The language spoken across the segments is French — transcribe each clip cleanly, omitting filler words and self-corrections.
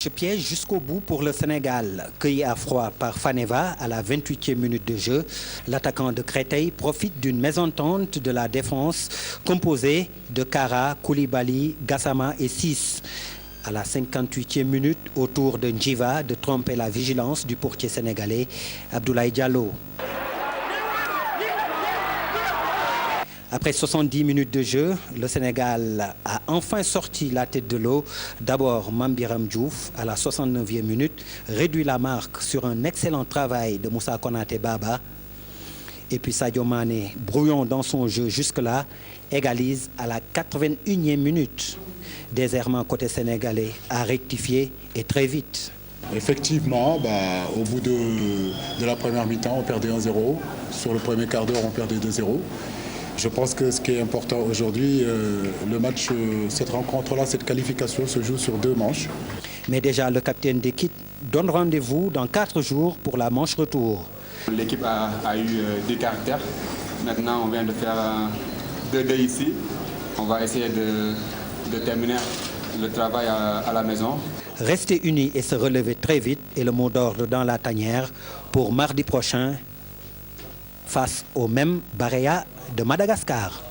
match piège jusqu'au bout pour le Sénégal. Cueilli à froid par Faneva à la 28e minute de jeu, l'attaquant de Créteil profite d'une mésentente de la défense composée de Kara, Koulibaly, Gassama et Ciss. À la 58e minute, au tour de Ndjiva de tromper la vigilance du portier sénégalais Abdoulaye Diallo. Après 70 minutes de jeu, le Sénégal a enfin sorti la tête de l'eau. D'abord, Mambiram Diouf, à la 69e minute, réduit la marque sur un excellent travail de Moussa Konaté Baba. Et puis Sadio Mané, brouillon dans son jeu jusque-là, égalise à la 81e minute. Déserment côté sénégalais a rectifié et très vite. Effectivement, au bout de la première mi-temps, on perdait 1-0. Sur le premier quart d'heure, on perdait 2-0. Je pense que ce qui est important aujourd'hui, le match, cette rencontre-là, cette qualification se joue sur 2 manches. Mais déjà, le capitaine d'équipe donne rendez-vous dans 4 jours pour la manche retour. L'équipe a eu du caractère. Maintenant, on vient de faire 2-2 ici. On va essayer de terminer le travail à la maison. Rester unis et se relever très vite est le mot d'ordre dans la tanière pour mardi prochain face au même Barea de Madagascar.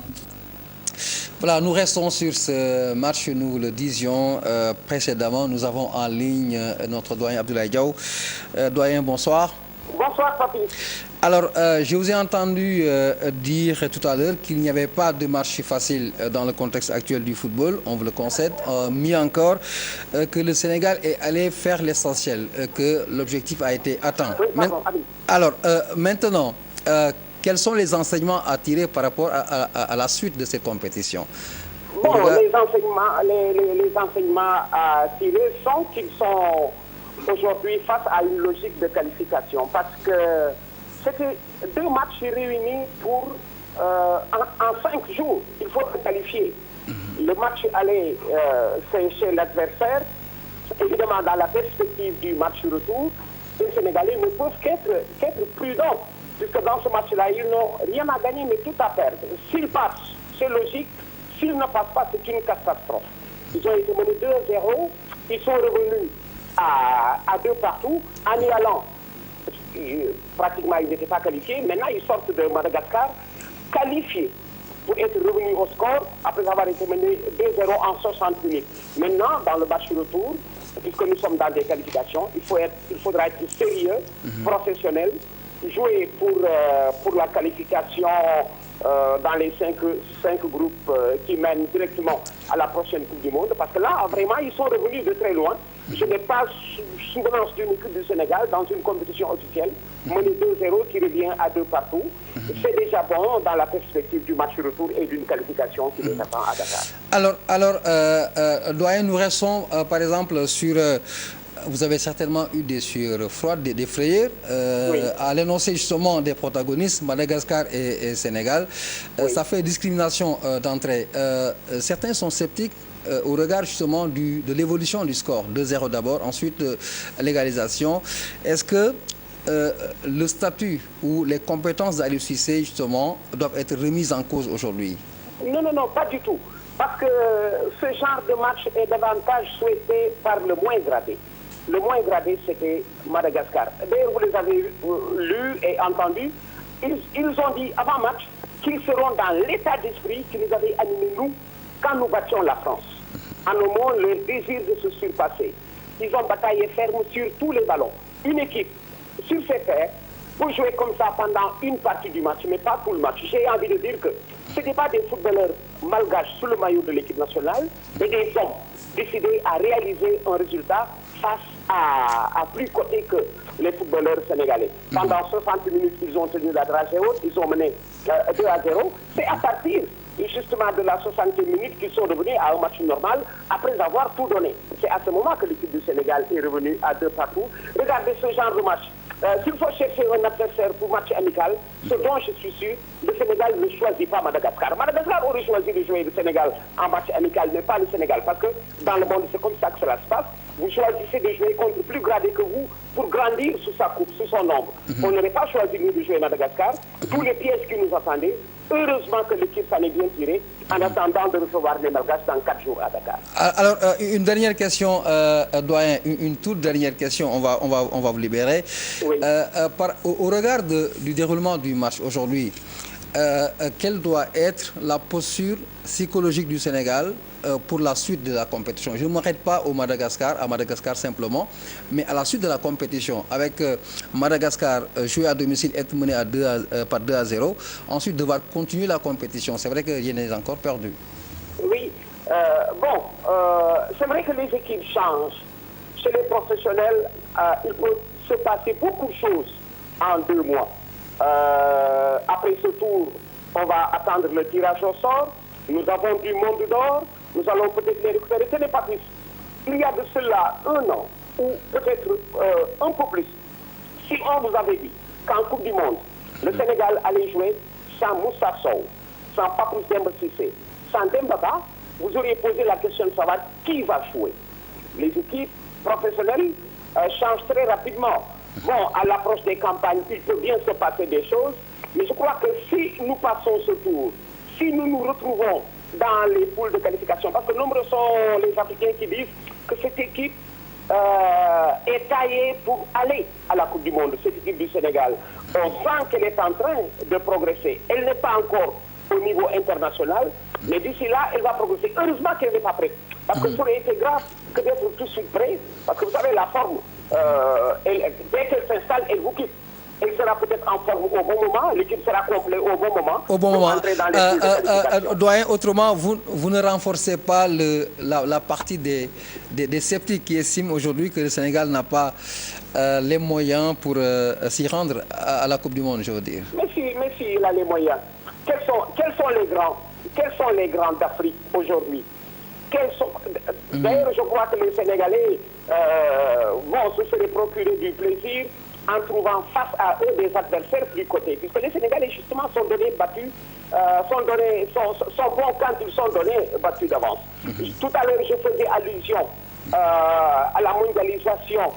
Voilà, nous restons sur ce match, nous le disions précédemment. Nous avons en ligne notre doyen Abdoulaye Diaw. Doyen, bonsoir. Bonsoir, papi. Alors, je vous ai entendu dire tout à l'heure qu'il n'y avait pas de match facile dans le contexte actuel du football, on vous le concède. Mieux encore, que le Sénégal est allé faire l'essentiel, que l'objectif a été atteint. Oui, pardon, alors, maintenant, quels sont les enseignements à tirer par rapport à la suite de cette compétition? Bon, les enseignements à tirer sont qu'ils sont aujourd'hui face à une logique de qualification parce que c'était 2 matchs réunis pour en 5 jours. Il faut se qualifier. Le match aller c'est chez l'adversaire. Évidemment, dans la perspective du match retour, les Sénégalais ne peuvent qu'être prudents. Puisque dans ce match-là, ils n'ont rien à gagner, mais tout à perdre. S'ils passent, c'est logique. S'ils ne passent pas, c'est une catastrophe. Ils ont été menés 2-0. Ils sont revenus à 2 partout en y allant. Pratiquement, ils n'étaient pas qualifiés. Maintenant, ils sortent de Madagascar qualifiés pour être revenus au score après avoir été menés 2-0 en 60 minutes. Maintenant, dans le match retour, puisque nous sommes dans des qualifications, il faudra être sérieux, professionnel, jouer pour la qualification dans les 5 groupes qui mènent directement à la prochaine Coupe du Monde. Parce que là, vraiment, ils sont revenus de très loin. Je n'ai pas souvenance d'une équipe du Sénégal dans une compétition officielle, menée 2-0 qui revient à 2 partout. C'est déjà bon dans la perspective du match retour et d'une qualification qui les attend à Dakar. Alors, doyen, nous restons par exemple sur... Vous avez certainement eu des sueurs froides, des frayeurs, oui. À l'énoncé justement des protagonistes, Madagascar et Sénégal. Oui. Ça fait discrimination d'entrée. Certains sont sceptiques au regard justement de l'évolution du score. 2-0 d'abord, ensuite l'égalisation. Est-ce que le statut ou les compétences d'Aliou Cissé justement doivent être remises en cause aujourd'hui? Non, pas du tout. Parce que ce genre de match est davantage souhaité par le moins gradé. Le moins gradé, c'était Madagascar. D'ailleurs, vous les avez lus et entendus. Ils ont dit avant match qu'ils seront dans l'état d'esprit qui nous avait animés, nous, quand nous battions la France. En un mot, le désir de se surpasser. Ils ont bataillé ferme sur tous les ballons. Une équipe, sur ses terres, pour jouer comme ça pendant une partie du match, mais pas tout le match. J'ai envie de dire que ce n'était pas des footballeurs malgaches sous le maillot de l'équipe nationale, mais des hommes décidés à réaliser un résultat face à plus côté que les footballeurs sénégalais. Pendant 60 minutes, ils ont tenu la dragée haute, ils ont mené 2-0. C'est à partir justement de la 60e minute qu'ils sont revenus à un match normal après avoir tout donné. C'est à ce moment que l'équipe du Sénégal est revenue à 2 partout. Regardez ce genre de match. S'il faut chercher un adversaire pour match amical, ce dont je suis sûr, le Sénégal ne choisit pas Madagascar. Madagascar aurait choisi de jouer le Sénégal en match amical, mais pas le Sénégal, parce que dans le monde, c'est comme ça que cela se passe. Vous choisissez de jouer contre plus gradé que vous pour grandir sous sa coupe, sous son ombre. On n'aurait pas choisi nous de jouer Madagascar. Tous les pièges qui nous attendaient, Heureusement que l'équipe s'en est bien tirée en attendant de recevoir les Malgaches dans 4 jours à Dakar. Alors, une dernière question, doyen, une toute dernière question, on va vous libérer. Oui. Au regard du déroulement du match aujourd'hui, quelle doit être la posture psychologique du Sénégal pour la suite de la compétition? Je ne m'arrête pas à Madagascar simplement, mais à la suite de la compétition, avec Madagascar jouer à domicile, être mené par 2-0, ensuite devoir continuer la compétition. C'est vrai que rien n'est encore perdu. Oui, c'est vrai que les équipes changent. Chez les professionnels, il peut se passer beaucoup de choses en 2 mois. Après ce tour, on va attendre le tirage au sort. Nous avons du monde d'or. Nous allons peut-être les récupérer. Ce n'est pas plus. Il y a de cela 1 an, ou peut-être un peu plus. Si on vous avait dit qu'en Coupe du Monde, le Sénégal allait jouer sans Moussa Sow, sans Papou Demba Cissé, sans Demba Ba, vous auriez posé la question de savoir qui va jouer. Les équipes professionnelles changent très rapidement. Bon, à l'approche des campagnes, il peut bien se passer des choses, mais je crois que si nous passons ce tour, si nous nous retrouvons dans les poules de qualification, parce que nombreux sont les Africains qui disent que cette équipe est taillée pour aller à la Coupe du Monde, cette équipe du Sénégal. On sent qu'elle est en train de progresser. Elle n'est pas encore au niveau international, mais d'ici là, elle va progresser. Heureusement qu'elle n'est pas prête, parce que ça aurait été grave que d'être tout de suite prête, parce que vous savez, la forme, dès qu'elle s'installe, elle vous quitte. Elle sera peut-être en forme au bon moment, l'équipe sera complète au bon moment. Au bon moment. Doyen, autrement, vous ne renforcez pas la partie des sceptiques qui estiment aujourd'hui que le Sénégal n'a pas les moyens pour s'y rendre à la Coupe du Monde, je veux dire. Mais si, il a les moyens. Quels sont les grands d'Afrique aujourd'hui? D'ailleurs, je crois que les Sénégalais vont se serait procuré du plaisir en trouvant face à eux des adversaires du côté. Puisque les Sénégalais, justement, sont donnés battus, sont bons quand ils sont donnés battus d'avance. Tout à l'heure, je faisais allusion à la mondialisation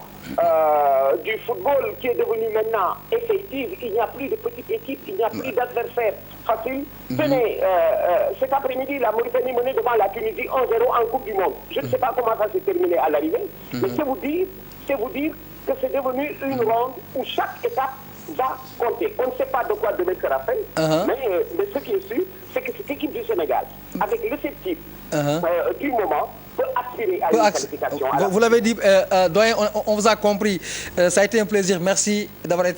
du football qui est devenu maintenant effective. Il n'y a plus de petites équipes, il n'y a plus d'adversaires faciles. Tenez, cet après-midi, la Mauritanie menait devant la Tunisie 1-0 en Coupe du Monde. Je ne sais pas comment ça s'est terminé à l'arrivée, mais c'est vous dire que c'est devenu une ronde où chaque étape va compter. On ne sait pas de quoi demain sera fait, mais ce qui est sûr, c'est que cette équipe du Sénégal, avec l'effectif du moment, peut aspirer à une qualification. Vous l'avez dit, doyen, on vous a compris. Ça a été un plaisir. Merci d'avoir été